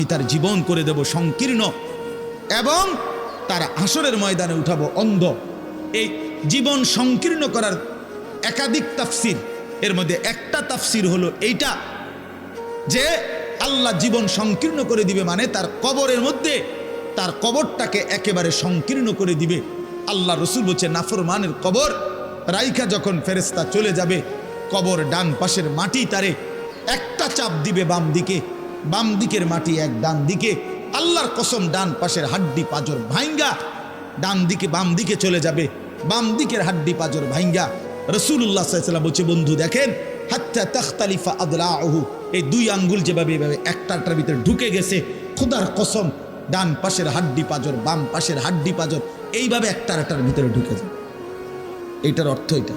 তার জীবন করে দেব সংকীর্ণ এবং তার হাসরের ময়দানে উঠাবো অন্ধ। এই জীবন সংকীর্ণ করার একাধিক তাফসির, এর মধ্যে একটা তাফসির হলো এইটা যে আল্লাহ জীবন সংকীর্ণ করে দিবে, মানে তার কবরের মধ্যে তার কবরটাকে একেবারে সংকীর্ণ করে দিবে। আল্লাহ রসুল বলছে নাফরমানের কবর রাইখা যখন ফেরেশতা চলে যাবে, কবর ডান পাশের মাটি তারে একটা চাপ দিবে বাম দিকে, বাম দিকের মাটি এক ডান দিকে। আল্লাহর কসম ডান পাশের হাড্ডি পাঁজর ভাইঙ্গা ডান দিকে বাম দিকে চলে যাবে, বাম দিকের হাড্ডি পাঁজর ভাইঙ্গা। রাসূলুল্লাহ সাল্লাল্লাহু আলাইহি ওয়াসাল্লাম বলছে বন্ধু দেখেন হাত্তা তাখতালিফা আদলাউহু, এই দুই আঙ্গুল যেভাবে এভাবে একটার ভিতরে ঢুকে গেছে, খোদার কসম ডান পাশের হাড্ডি পাঁজর বাম পাশের হাড্ডি পাঁজর এইভাবে একটার ভিতরে ঢুকে যায়। এইটার অর্থ এটা।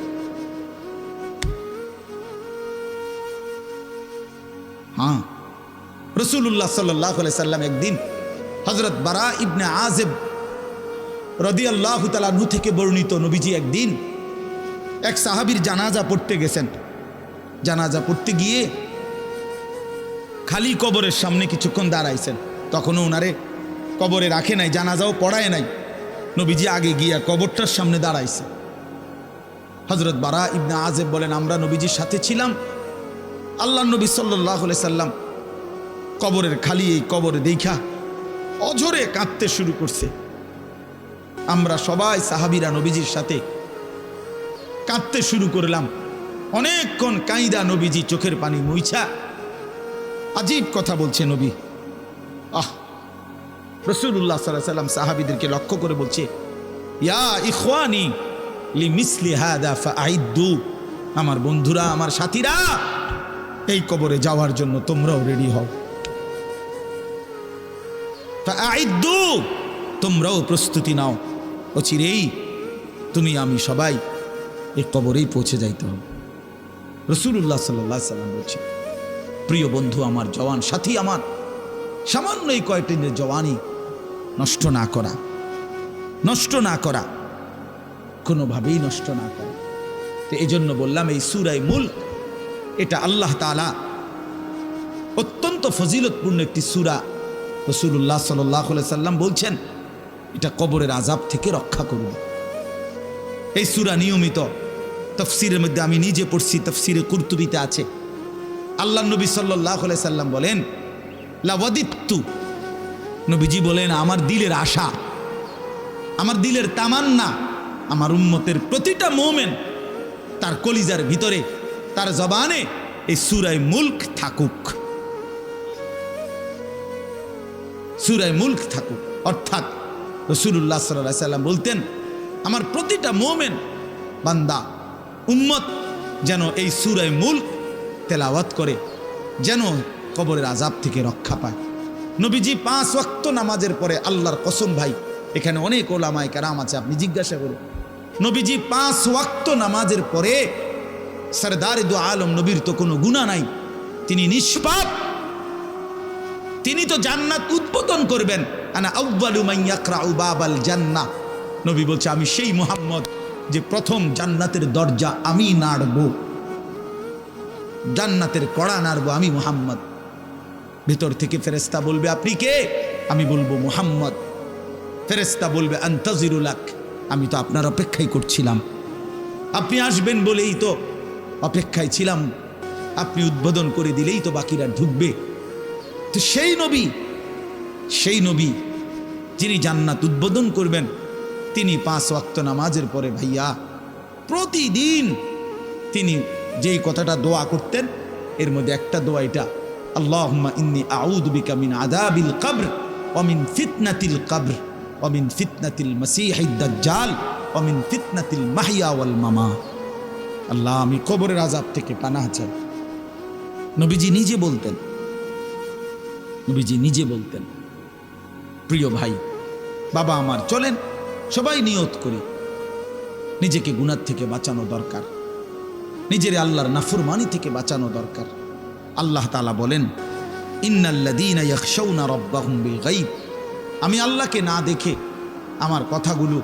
হ্যাঁ, রাসূলুল্লাহ সাল্লাল্লাহু আলাইহি সাল্লাম একদিন হযরত বারা ইবনে আযিব রাদিয়াল্লাহু তাআলা আনহু থেকে বর্ণিত, নবীজি একদিন এক সাহাবীর জানাজা পড়তে গেছেন। জানাজা পড়তে গিয়ে খালি কবরের সামনে কিছুক্ষণ দাঁড়াইছেন, তখনও ওনারে কবরে রাখে নাই, জানাজাও পড়ায় নাই। নবীজি আগে গিয়া কবরটার সামনে দাঁড়াইছে। হযরত বারা ইবনে আযিব বলেন আমরা নবীজির সাথে ছিলাম। আল্লাহ নবী সাল্লাল্লাহু আলাইহি সাল্লাম কবরের খালি এই কবরে দেখা অঝরে কাঁদতে শুরু করছে। আমরা সবাই সাহাবীরা নবীজির সাথে কাঁদতে শুরু করলাম। অনেকক্ষণ কাইদা নবীজি চোখের পানি মুইছা আজীব কথা বলছে নবী। রাসূলুল্লাহ সাল্লাল্লাহু আলাইহি সাল্লাম সাহাবীদেরকে লক্ষ্য করে বলছে ইয়া ইখওয়ানি লিমিসলি হাদা ফাআইদ্দু, আমার বন্ধুরা আমার সাথীরা এই কবরে যাওয়ার জন্য তোমরাও রেডি হও। ফাআইদ্দু, তোমরাও প্রস্তুতি নাও, অচিরেই তুমি আমি সবাই এই কবরেই পৌঁছে যাইতে হবে। রাসূলুল্লাহ সাল্লাল্লাহু আলাইহি সাল্লাম বলছে প্রিয় বন্ধু আমার, জওয়ান সাথী আমার, সামান্য এই কয়েকটি দিনের জওয়ানি নষ্ট না করা, নষ্ট না করা, কোনোভাবেই নষ্ট না করা। তো এই জন্য বললাম এই সূরা মুলক এটা আল্লাহ তাআলা অত্যন্ত ফজিলতপূর্ণ একটি সূরা। রাসূলুল্লাহ সাল্লাল্লাহু আলাইহি সাল্লাম বলছেন এটা কবরের আযাব থেকে রক্ষা করবে। এই সূরা নিয়মিত তাফসীরের মধ্যে আমি নিজে পড়ছি, তাফসীরে কুরতুবীতে আছে। আল্লাহ নবী সাল্লাল্লাহু আলাইহি সাল্লাম বলেন লাওয়াদিত্তু, নবীজি বলেন আমার দিলের আশা, আমার দিলের তামান্না, আমার উম্মতের প্রতিটা মুমিন তার কলিজার ভিতরে তার জবানে এই সূরা মুলক থাকুক, সূরা মুলক থাকুক। অর্থাৎ রাসূলুল্লাহ সাল্লাল্লাহু আলাইহি সাল্লাম বলতেন আমার প্রতিটা মুমিন বান্দা উম্মত যেন এই সূরা মুলক তেলাওয়াত করে, যেন কবরের আযাব থেকে রক্ষা পায়। নবীজি 5 ওয়াক্ত নামাজের পরে, আল্লাহর কসম ভাই এখানে অনেক ওলামায়ে কেরাম আছে, আপনি জিজ্ঞাসা করুন, নবীজি 5 ওয়াক্ত নামাজের পরে সরদারে দু আলম নবীর তো কোনো গুনাহ নাই, তিনি নিষ্পাপ, তিনি তো জান্নাত উদ্বোধন করবেন। আনা আউয়ালু মান ইয়াকরাউ বাবাল জান্নাহ, নবী বলছে আমি সেই মুহাম্মদ যে প্রথম জান্নাতের দরজা আমি নাড়ব, জান্নাতের কড়া নাড়ব আমি মুহাম্মদ। ভিতর থেকে ফেরেশতা বলবে আপনি কে? আমি বলবো মুহাম্মদ। ফেরেশতা বলবে আনতাজিরুলাক, আমি তো আপনার অপেক্ষাই করছিলাম, আপনি আসবেন বলেই তো অপেক্ষায় ছিলাম, আপনি উদ্বোধন করে দিলেই তো বাকিরা ঢুকবে। তো সেই নবী যিনি জান্নাত উদ্বোধন করবেন, তিনি 5 ওয়াক্ত নামাজের পরে ভাইয়া প্রতিদিন তিনি যেই কথাটা দোয়া করতেন, এর মধ্যে একটা দোয়া এটা, আল্লাহুম্মা ইন্নী আউযু বিকা মিন আযাবিল কবর ওয়া মিন ফিতনাতিল কবর ওয়া মিন ফিতনাতিল মাসীহিদ দাজ্জাল ওয়া মিন ফিতনাতিল মাহইয়া ওয়াল মামাত। আল্লাহ আমি কবরের আযাব থেকে পানাহ চাই। নবীজি নিজে বলতেন, নবীজি নিজে বলতেন। প্রিয় ভাই বাবা আমার, চলেন সবাই নিয়ত করি, নিজেকে গুনাহ থেকে বাঁচানো দরকার, নিজের আল্লাহর নাফরমানি থেকে বাঁচানো দরকার। আল্লাহ তাআলা বলেন ইন্নাল্লাযীনা ইয়াখশাউনা রাব্বাহুম বিল গায়ব, আমি আল্লাহকে না দেখে আমার কথাগুলো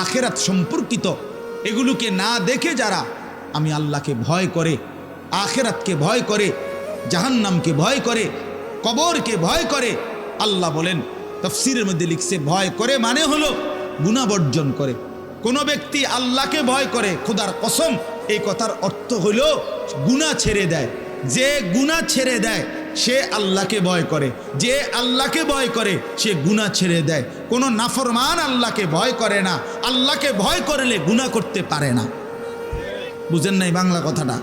আখিরাত সম্পর্কিত এগুলোকে না দেখে যারা আমি আল্লাহকে ভয় করে, আখিরাতকে ভয় করে, জাহান্নামকে ভয় করে, কবরকে ভয় করে, আল্লাহ বলেন, তাফসীরের মধ্যে লিখছে, ভয় করে মানে হলো গুনাহ বর্জন করে। কোন ব্যক্তি আল্লাহকে ভয় করে, খোদার কসম এই কথার অর্থ হলো গুনাহ ছেড়ে দেয়। যে গুনাহ ছেড়ে দেয় সে আল্লাহকে ভয় করে, যে আল্লাহকে ভয় করে সে গুনাহ ছেড়ে দেয়। কোনো নাফরমান আল্লাহকে ভয় করে না, আল্লাহকে ভয় করলে গুনাহ করতে পারে না। বুঝেন নাই বাংলা কথাটা?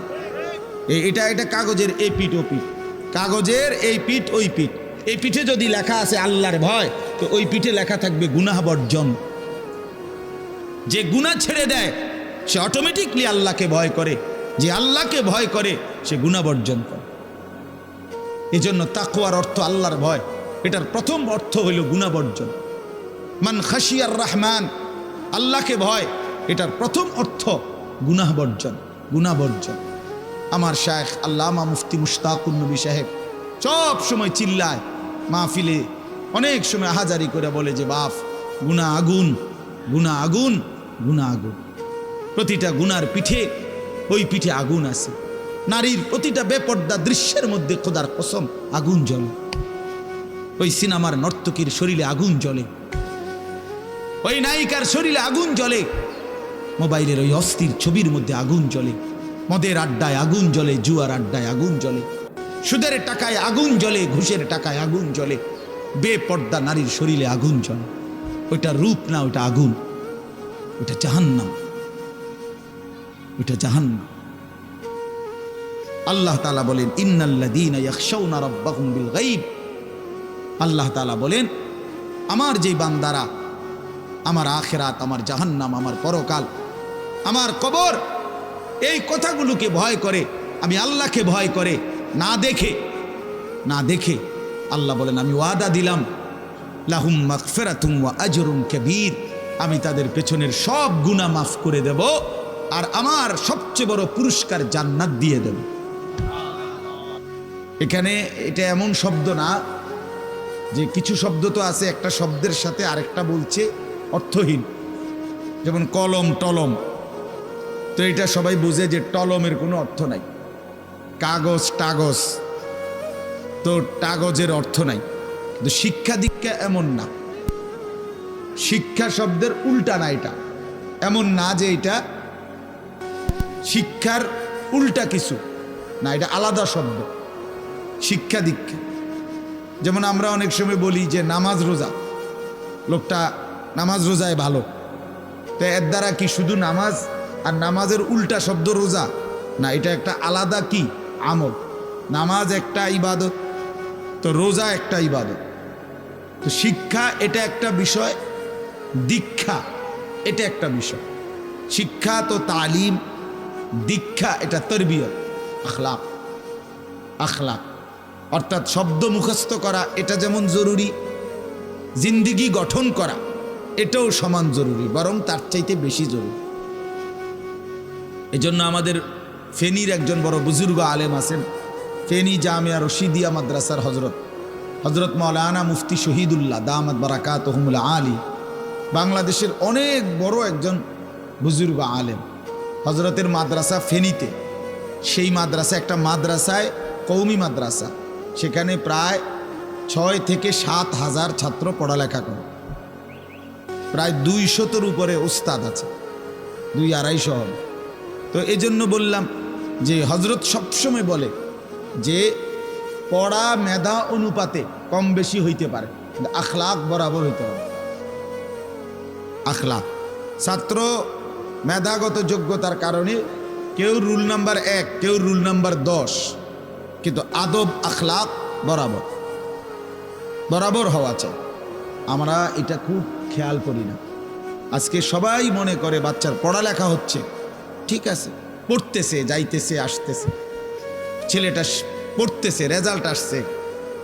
এটা কাগজের এই পিঠ ও পিঠ, কাগজের এই পিঠ ওই পিঠ। এই পিঠে যদি লেখা আছে আল্লাহর ভয়, তো ওই পিঠে লেখা থাকবে গুনাহ বর্জন। যে গুনাহ ছেড়ে দেয় সে অটোমেটিকলি আল্লাহকে ভয় করে, যে আল্লাহকে ভয় করে সে গুনাহ বর্জন করে। এই জন্য তাকওয়ার অর্থ আল্লাহর ভয়, এটার প্রথম অর্থ হইল গুনাহ বর্জন। মান খাশিয়ার রহমান, আল্লাহকে ভয়, এটার প্রথম অর্থ গুনাহ বর্জন, গুনাহ বর্জন। আমার শায়েখ আল্লামা মুফতি মুশতাকুন নবী সাহেব সব সময় চিল্লায় মাহফিলে, অনেক সময় হাজারি করে বলে যে বাপ, গুনাহ আগুন, গুনাহ আগুন, গুনাহ আগুন। প্রতিটা গুনার পিঠে ওই পিঠে আগুন আছে। নারীর প্রতিটা বেপর্দা দৃশ্যের মধ্যে খোদার কসম আগুন জ্বলে। ওই সিনেমার নর্তকীর শরীরে আগুন জ্বলে, ওই নায়িকার শরীরে আগুন জ্বলে, মোবাইলের ওই অস্থির ছবির মধ্যে আগুন জ্বলে, মদের আড্ডায় আগুন জ্বলে, জুয়ার আড্ডায় আগুন জ্বলে, সুদের টাকায় আগুন জ্বলে, ঘুষের টাকায় আগুন জ্বলে, বেপর্দা নারীর শরীরে আগুন জ্বলে। ওইটা রূপ না, ওইটা আগুন, ওইটা জাহান্নাম, ওইটা জাহান্নাম। আল্লাহ তাআলা বলেন, ইন্নাল্লাযীনা ইয়াখশাউনা রাব্বাহুম বিল গায়ব। আল্লাহ তাআলা বলেন, আমার যে বান্দারা আমার আখিরাত, আমার জাহান্নাম, আমার পরকাল, আমার কবর, এই কথাগুলোকে ভয় করে, আমি আল্লাহকে ভয় করে, না দেখে, না দেখে, আল্লাহ বলেন আমি ওয়াদা দিলাম, লাহুম মাগফিরাতুম ওয়া আজরুন কাবীর, আমি তাদের পেছনের সব গুনাহ মাফ করে দেব, আর আমার সবচেয়ে বড় পুরস্কার জান্নাত দিয়ে দেব। এখানে এটা এমন শব্দ না যে কিছু শব্দ তো আছে একটা শব্দের সাথে আরেকটা বলছে অর্থহীন, যেমন কলম টলম। তো এটা সবাই বুঝে যে টলমের কোনো অর্থ নাই। কাগজ টাগজ, তো কাগজের অর্থ নাই। কিন্তু শিক্ষা দীক্ষা এমন না, শিক্ষা শব্দের উল্টা না, এটা এমন না যে এটা শিক্ষার উল্টা কিছু না, এটা আলাদা শব্দ। শিক্ষা দীক্ষা, যেমন আমরা অনেক সময় বলি যে নামাজ রোজা, লোকটা নামাজ রোজায় ভালো, তো এর দ্বারা কি শুধু নামাজ আর নামাজের উল্টা শব্দ রোজা না, এটা একটা আলাদা কি আমল। নামাজ একটা ইবাদত, তো রোজা একটা ইবাদত। তো শিক্ষা এটা একটা বিষয়, দীক্ষা এটা একটা বিষয়। শিক্ষা তো তালিম, দীক্ষা এটা তরবিয়ত, আখলাক। আখলাক অর্থাৎ শব্দ মুখস্থ করা এটা যেমন জরুরি, জিন্দিগি গঠন করা এটাও সমান জরুরি, বরং তার চাইতে বেশি জরুরি। এজন্য আমাদের ফেনীর একজন বড় বুজুর্গ আলেম আছেন, ফেনী জামিয়া রশিদিয়া মাদ্রাসার হজরত মাওলানা মুফতি শহীদুল্লাহ দামাত বারাকাতুহুমুল আলী, বাংলাদেশের অনেক বড় একজন বুজুর্গ আলেম। হজরতের মাদ্রাসা ফেনীতে, সেই মাদ্রাসা একটা মাদ্রাসায় কওমি মাদ্রাসা, সেখানে প্রায় 6 থেকে 7 হাজার ছাত্র পড়ালেখা করে, প্রায় 200-র উপরে উস্তাদ আছে, 200-250 হবে। তো এই জন্য বললাম যে হজরত সবসময় বলে যে পড়া মেধা অনুপাতে কম বেশি হইতে পারে, আখলাক বরাবর হইতে হবে। আখলাক, ছাত্র মেধাগত যোগ্যতার কারণে কেউ রুল নাম্বার 1, কেউ রুল নাম্বার 10, কিন্তু আদব আখলাক বরাবর বরাবর হওয়া চাই। আমরা এটা খুব খেয়াল করি না। আজকে সবাই মনে করে বাচ্চার পড়ালেখা হচ্ছে, ঠিক আছে, পড়তেছে, যাইতেছে, আসতেছে, ছেলেটা পড়তেছে, রেজাল্ট আসছে,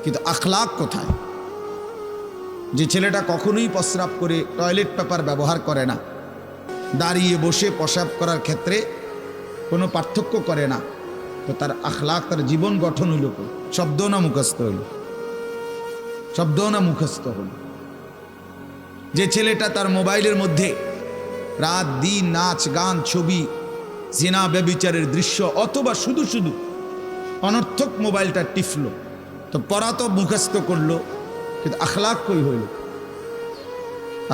কিন্তু আখলাক কোথায়? যে ছেলেটা কখনোই প্রস্রাব করে টয়লেট পেপার ব্যবহার করে না, দাঁড়িয়ে বসে প্রস্রাব করার ক্ষেত্রে কোনো পার্থক্য করে না, তো তার আখলাক, তার জীবন গঠন হইল, শব্দ না মুখস্থ হইল? শব্দ না মুখস্থ হইল? যে ছেলেটা তার মোবাইলের মধ্যে রাত দিন নাচ গান ছবি জিনা ব্যভিচারের দৃশ্য অথবা শুধু শুধু অনর্থক মোবাইলটা টিপল, তো পড়া তো মুখস্থ করলো, কিন্তু আখলাক কই হইল?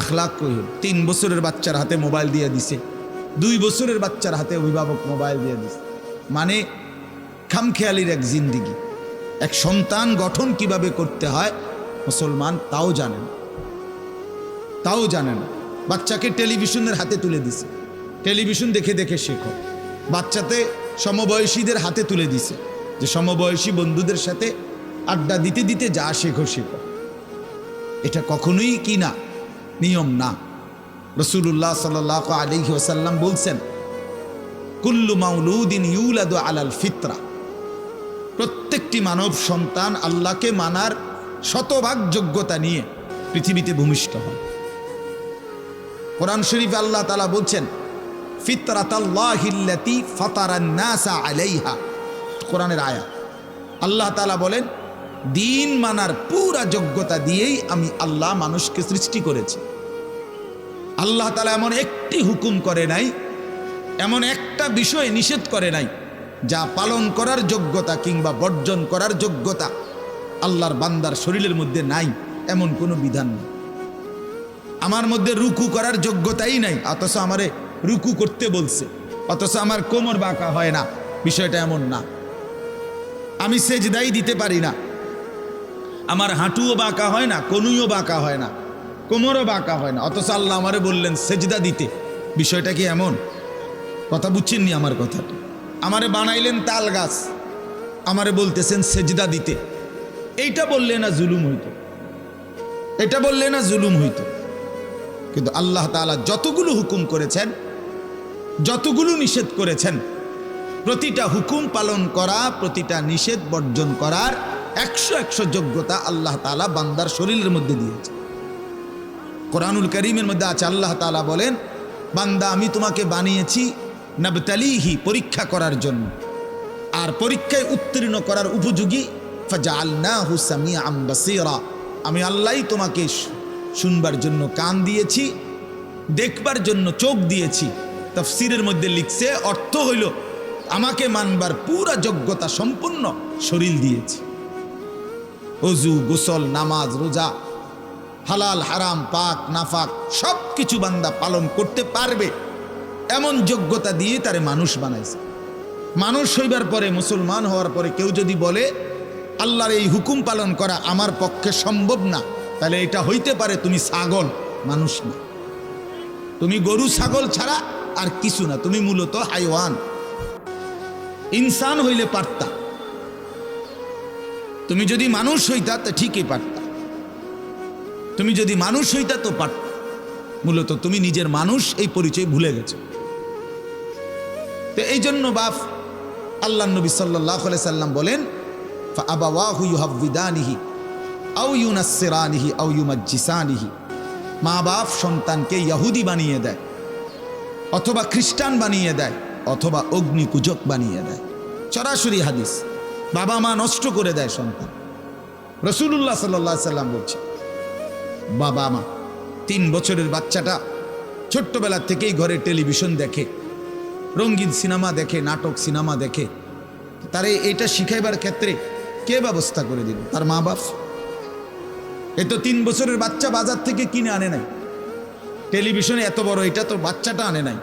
আখলাক কই হইল? 3 বছরের বাচ্চার হাতে মোবাইল দিয়ে দিছে, 2 বছরের বাচ্চার হাতে অভিভাবক মোবাইল দিয়ে দিছে। মানে খামখেয়ালির এক জিন্দিগি। এক সন্তান গঠন কিভাবে করতে হয় মুসলমান তাও জানেন, তাও জানেন। বাচ্চাকে টেলিভিশনের হাতে তুলে দিছে, টেলিভিশন দেখে দেখে শেখো। বাচ্চাতে সমবয়সীদের হাতে তুলে দিছে যে সমবয়সী বন্ধুদের সাথে আড্ডা দিতে দিতে যা শেখো শেখো। এটা কখনোই কি না, নিয়ম না। রাসূলুল্লাহ সাল্লাল্লাহু আলাইহি ওয়াসাল্লাম বলছেন, কুল্লু মাউলুদিন ইউলাদু আলাল ফিতরা, প্রত্যেকটি মানব সন্তান আল্লাহকে মানার শতভাগ যোগ্যতা নিয়ে পৃথিবীতে ভূমিষ্ঠ হয়। কোরআন শরীফে আল্লাহ তাআলা বলছেন, ফিতরাতাল্লাহিল্লাতী ফাতারান নাসা আলাইহা, কোরআনের আয়াত। আল্লাহ তাআলা বলেন, দিন মানার পুরা যোগ্যতা দিয়েই আমি আল্লাহ মানুষকে সৃষ্টি করেছি। আল্লাহ তাআলা এমন একটি হুকুম করে নাই, এমন একটা বিষয় নিষেধ করে নাই যা পালন করার যোগ্যতা কিংবা বর্জন করার যোগ্যতা আল্লাহর বান্দার শরীরের মধ্যে নাই, এমন কোনো বিধান নেই। আমার মধ্যে রুকু করার যোগ্যতাই নাই, অথচ আমারে রুকু করতে বলছে, অথচ আমার কোমর বাঁকা হয় না, বিষয়টা এমন না। আমি সেজদাই দিতে পারি না, আমার হাঁটুও বাঁকা হয় না, কনুইও বাঁকা হয় না, কোমরও বাঁকা হয় না, অথচ আল্লাহ আমারে বললেন সেজদা দিতে। বিষয়টা কি এমন? কথা বুঝছেননি আমার কথাটা? আমারে বানাইলেন তাল গাছ, আমারে বলতেছেন সেজদা দিতে। এইটা বললে না জুলুম হইতো? এটা বললে না জুলুম হইতো? কিন্তু আল্লাহ তাআলা যতগুলো হুকুম করেছেন, যতগুলো নিষেধ করেছেন, প্রতিটা হুকুম পালন করা, প্রতিটা নিষেধ বর্জন করার 100 যোগ্যতা আল্লাহ তাআলা বান্দার শরীরের মধ্যে দিয়েছে। কোরআনুল কারীমের মধ্যে আছে, আল্লাহ তাআলা বলেন, বান্দা আমি তোমাকে বানিয়েছি নাবতালিহি, পরীক্ষা করার জন্য, আর পরীক্ষায় উত্তীর্ণ করার উপযোগী। ফাজআলনাহু সামিআন বাসীরা, আমি আল্লাহই তোমাকে শুনবার জন্য কান দিয়েছি, দেখবার জন্য চোখ দিয়েছি। তাফসীরের মধ্যে লিখছে, অর্থ হইল আমাকে মানবার পুরা যোগ্যতা সম্পূর্ণ শরীর দিয়েছি। ওযু, গোসল, নামাজ, রোজা, হালাল হারাম, পাক নাফাক সব কিছু বান্দা পালন করতে পারবে এমন যোগ্যতা দিয়ে তারে মানুষ বানাইছে। মানুষ হইবার পরে, মুসলমান হওয়ার পরে কেউ যদি বলে আল্লাহর এই হুকুম পালন করা আমার পক্ষে সম্ভব না, তাহলে এটা হইতে পারে তুমি ছাগল, মানুষ না। তুমি গরু ছাগল ছাড়া আর কিছু না, তুমি মূলত হাইওয়ান। ইনসান হইলে পারতা, তুমি যদি মানুষ হইতা তো ঠিকই পারতা, তুমি যদি মানুষ হইতা তো পারতা। মূলত তুমি নিজের মানুষ এই পরিচয় ভুলে গেছো। তো এই জন্য বাপ আল্লাহ নবী সাল্লাল্লাহু আলাইহি সাল্লাম বলেন, ফাআবাওয়াহু ইউহাব্বিদানিহি আও ইউনাসসিরানিহি আও ইউমাজ্জিসানিহি, মা বাপ সন্তানকে ইহুদি বানিয়ে দেয়, অথবা খ্রিস্টান বানিয়ে দেয়, অথবা অগ্নি পূজক বানিয়ে দেয়। সরাসরি হাদিস, বাবা মা নষ্ট করে দেয় সন্তান। রাসূলুল্লাহ সাল্লাল্লাহু আলাইহি সাল্লাম বলছে, বাবা মা 3 বছরের বাচ্চাটা ছোট্টবেলা থেকেই ঘরে টেলিভিশন দেখে, রঙিন সিনেমা দেখে, নাটক সিনেমা দেখে, তারে এটা শিখাইবার ক্ষেত্রে কে ব্যবস্থা করে দিল? তার মা বাপ। এ তো 3 বছরের বাচ্চা বাজার থেকে কিনে আনে নাই, টেলিভিশনে এত বড় এটা তো বাচ্চাটা আনে নাই,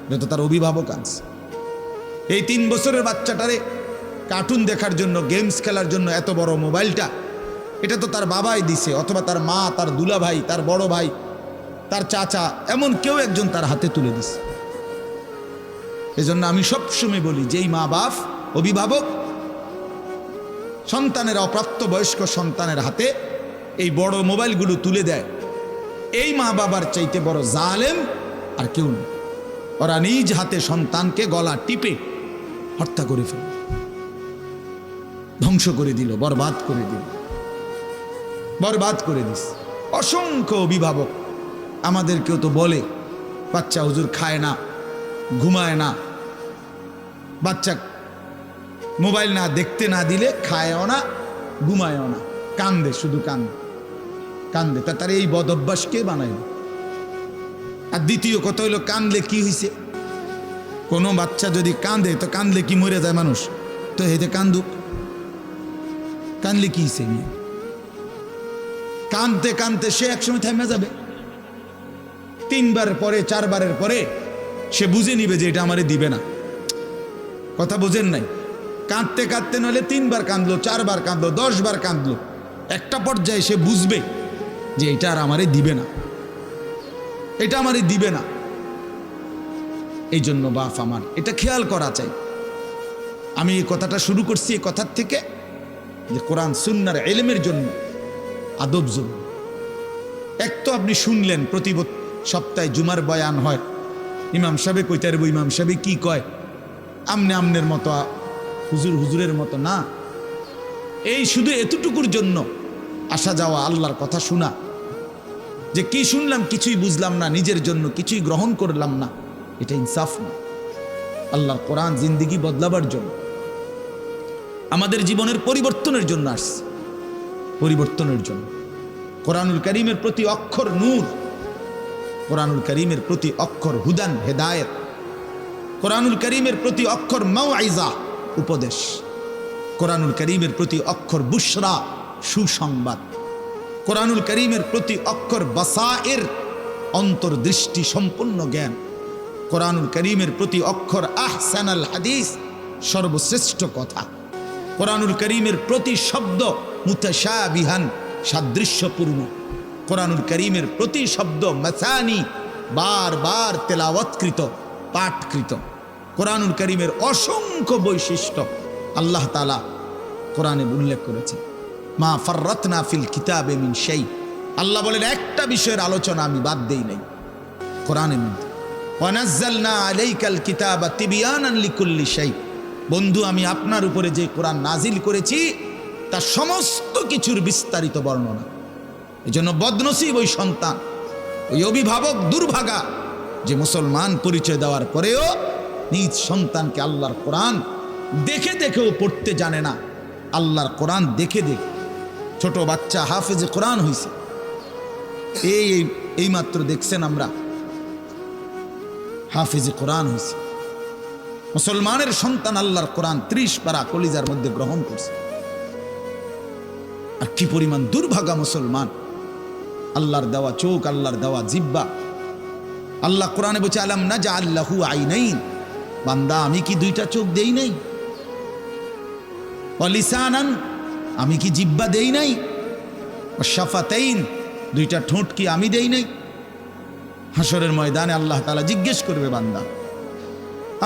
এটা তো তার অভিভাবক আনছে। এই 3 বছরের বাচ্চাটারে কার্টুন দেখার জন্য, গেমস খেলার জন্য এত বড় মোবাইলটা, এটা তো তার বাবাই দিছে, অথবা তার মা, তার দুলা ভাই, তার বড় ভাই, তার চাচা, এমন কেউ একজন তার হাতে তুলে দিছে। এজন্য আমি সবসময় বলি, যেই মা বাপ অভিভাবক সন্তানের, অপ্রাপ্ত বয়স্ক সন্তানের হাতে এই বড় মোবাইলগুলো তুলে দেয়, এই মা বাবার চাইতে বড় জালেম আর কেউ নেই। ওরা নিজ হাতে সন্তানকে গলা টিপে হত্যা করে ফেলল, ধ্বংস করে দিল, বরবাদ করে দিল, বরবাদ করে দিস। অসংখ্য অভিভাবক আমাদেরকেও তো বলে, বাচ্চা হুজুর খায় না, ঘুমায় না, বাচ্চা মোবাইল না দেখতে না দিলে খায়ও না, ঘুমায়ও না, কান্দে, শুধু কান্দে কান্দে। তার এই বদ অভ্যাস কে বানাইল? আর দ্বিতীয় কথা হইল, কান্দলে কি হয়েছে? কোনো বাচ্চা যদি কান্দে, তো কান্দলে কি মরে যায় মানুষ? তো হেতে কান্দুক, কান্দলে কি হয়েছে? কানতে কানতে সে একসময় থেমে যাবে। 3 বার পরে 4 বারের পরে সে বুঝে নিবে যে এটা আমারে দিবে না। কথা বোঝেন নাই? কাঁদতে কাঁদতে নইলে 3 বার কাঁদলো, 4 বার কাঁদলো, 10 বার কাঁদলো, একটা পর্যায়ে সে বুঝবে যে এটা আর আমারে দিবে না, এটা আমারে দিবে না। এই জন্য বাপ আমার এটা খেয়াল করা চাই। আমি এই কথাটা শুরু করছি এই কথার থেকে যে কোরআন সুন্নাহর ইলমের জন্য আদব জরুরি। এক তো আপনি শুনলেন প্রতি সপ্তাহে জুমার বয়ান হয়, ইমাম সাহেব কইতে পারবো ইমাম সাহেব কি কয়, আমনে আমনের মতো হুজুর হুজুরের মতো না। এই শুধু এতটুকুর জন্য আসা যাওয়া, আল্লাহর কথা শোনা, যে কি শুনলাম কিছুই বুঝলাম না, নিজের জন্য কিছুই গ্রহণ করলাম না, এটা ইনসাফ না। আল্লাহর কোরআন জিন্দেগি বদলাবার জন্য, আমাদের জীবনের পরিবর্তনের জন্য আসছে, পরিবর্তনের জন্য। কোরআনুল কারীমের প্রতি অক্ষর নূর, কোরআনুল কারীমের প্রতি অক্ষর হুদান হেদায়েত, কোরআনুল কারীমের প্রতি অক্ষর মাউইজা উপদেশ, কোরআনুল কারীমের প্রতি অক্ষর বুশরা সুসংবাদ, কোরআনুল কারীমের প্রতি অক্ষর বাসায়ের অন্তর্দৃষ্টি সম্পন্ন জ্ঞান, কোরআনুল কারীমের প্রতি অক্ষর আহসানাল হাদিস সর্বশ্রেষ্ঠ কথা, কোরআনুল কারীমের প্রতি শব্দ মুতাশাবিহান সাদৃশ্যপূর্ণ, কোরআনুল কারীমের প্রতি শব্দ মাসানি বারবার তেলাওয়াতকৃত পাঠকৃত। কোরআনুল কারীমের অসংখ্য বৈশিষ্ট্য আল্লাহ তাআলা কোরআনে উল্লেখ করেছেন। মা ফাররাতনা ফিল কিতাবে মিন শাই, আল্লাহ বলেন একটা বিষয়ের আলোচনা আমি বাদ দেই নাই কোরআনের মধ্যে। ওয়া নাযালনা আলাইকাল কিতাবা তিবয়ানান লিকুল্লি শাই, বন্ধু আমি আপনার উপরে যে কোরআন নাজিল করেছি তার সমস্ত কিছুর বিস্তারিত বর্ণনা। এজন্য বদনসিব ওই সন্তান, ওই অভিভাবক দুর্ভাগা যে মুসলমান পরিচয় দেওয়ার পরেও নিজ সন্তানকে আল্লাহর কোরআন দেখে দেখেও পড়তে জানে না। আল্লাহর কোরআন দেখে দেখে ছোট বাচ্চা হাফেজে কোরআন হয়েছে, এই মাত্র দেখছেন আমরা হাফেজে কোরআন হয়েছে। মুসলমানের সন্তান আল্লাহর কোরআন 30 পারা কলিজার মধ্যে গ্রহণ করছে। আর কি পরিমাণ দুর্ভাগা মুসলমান, আল্লাহর দেওয়া চোখ, আল্লাহর দেওয়া জিব্বা। আল্লাহ কোরআনে বলছে আলাম নাজআল লাহু আইনাইন, বান্দা আমি কি 2টা চোখ দেই নাই? ওয়া লিসানান, আমি কি জিব্বা দেই নাই? ওয়া শাফাতাইন, 2টা ঠোঁট কি আমি দেই নাই? হাসরের ময়দানে আল্লাহ তাআলা জিজ্ঞেস করবে বান্দা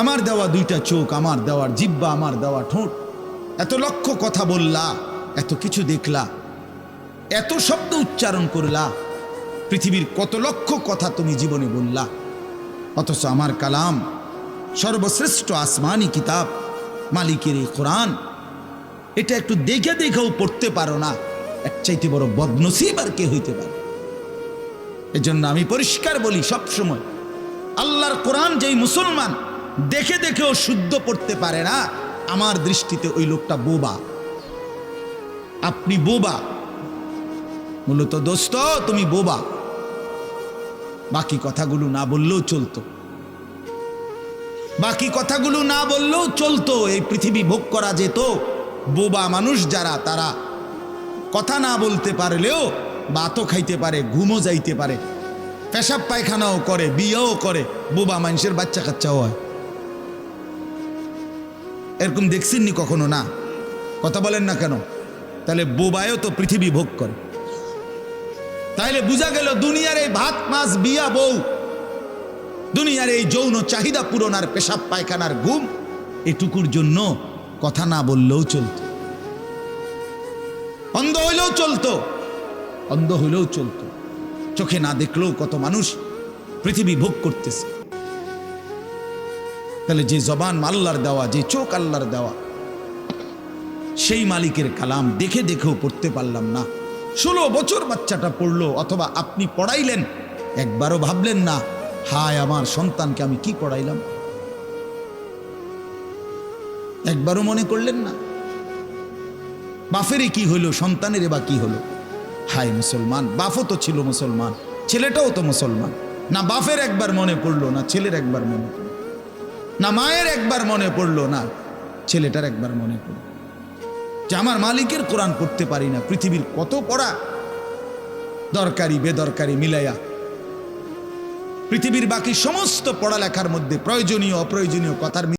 আমার দেওয়া 2টা চোখ, আমার দেওয়ার জিব্বা, আমার দেওয়া ঠোঁট, এত লক্ষ কথা বললা, এত কিছু দেখলা, এত শব্দ উচ্চারণ করলা, পৃথিবীর কত লক্ষ কথা তুমি জীবনে বললা, অথচ আমার কালাম সর্বশ্রেষ্ঠ আসমানি কিতাব মালিকের এই কোরআন, এটা একটু দেখে দেখেও পড়তে পারো না, এক চাইতে বড় বদনসিব আর কে হইতে পারে? এজন্য আমি পরিষ্কার বলি সব সময়, আল্লাহর কোরআন যেই মুসলমান দেখে দেখেও শুদ্ধ পড়তে পারে না, আমার দৃষ্টিতে ওই লোকটা বোবা। আপনি বোবা, মূলত দোস্ত তুমি বোবা। বাকি কথাগুলো না বললেও চলতো, বাকি কথাগুলো না বললেও চলতো, এই পৃথিবী ভোগ করা যেত। বোবা মানুষ যারা, তারা কথা না বলতে পারলেও ভাতও খাইতে পারে, ঘুমও যাইতে পারে, পেশাব পায়খানাও করে, বিয়েও করে, বোবা মানুষের বাচ্চা কাচ্চাও হয়। এরকম দেখছেননি কখনো? না, কথা বলেন না কেন? তাহলে বোবায়ও তো পৃথিবী ভোগ করে। তাইলে বোঝা গেল দুনিয়ার এই ভাত মাছ বিয়া বউ, দুনিয়ার এই যৌন চাহিদা পূরণ আর পেশাব পায়খানার ঘুম, এটুকুর জন্য কথা না বললেও চলতো, অন্ধ হইলেও চলতো, অন্ধ হইলেও চলতো, চোখে না দেখলেও কত মানুষ পৃথিবী ভোগ করতেছে। তাহলে যে জবান আল্লাহর দেওয়া, যে চোখ আল্লাহর দেওয়া, সেই মালিকের কালাম দেখে দেখেও পড়তে পারলাম না। 16 বছর বাচ্চাটা পড়লো, অথবা আপনি পড়াইলেন, একবারও ভাবলেন না হায় আমার সন্তানকে আমি কি পড়াইলাম? একবারও মনে করলেন না বাফেরই কি হইল, সন্তানের বা কি হলো? হায় মুসলমান, বাফও তো ছিল মুসলমান, ছেলেটাও তো মুসলমান। না বাফের একবার মনে পড়লো, না ছেলের একবার মনে পড়লো, না মায়ের একবার মনে পড়লো, না ছেলেটার একবার মনে পড়লো যে আমার মালিকের কোরআন পড়তে পারি না। পৃথিবীর কত পড়া, দরকারি বেদরকারি মিলাইয়া পৃথিবীর বাকি সমস্ত পড়ালেখার মধ্যে প্রয়োজনীয় অপ্রয়োজনীয় কথার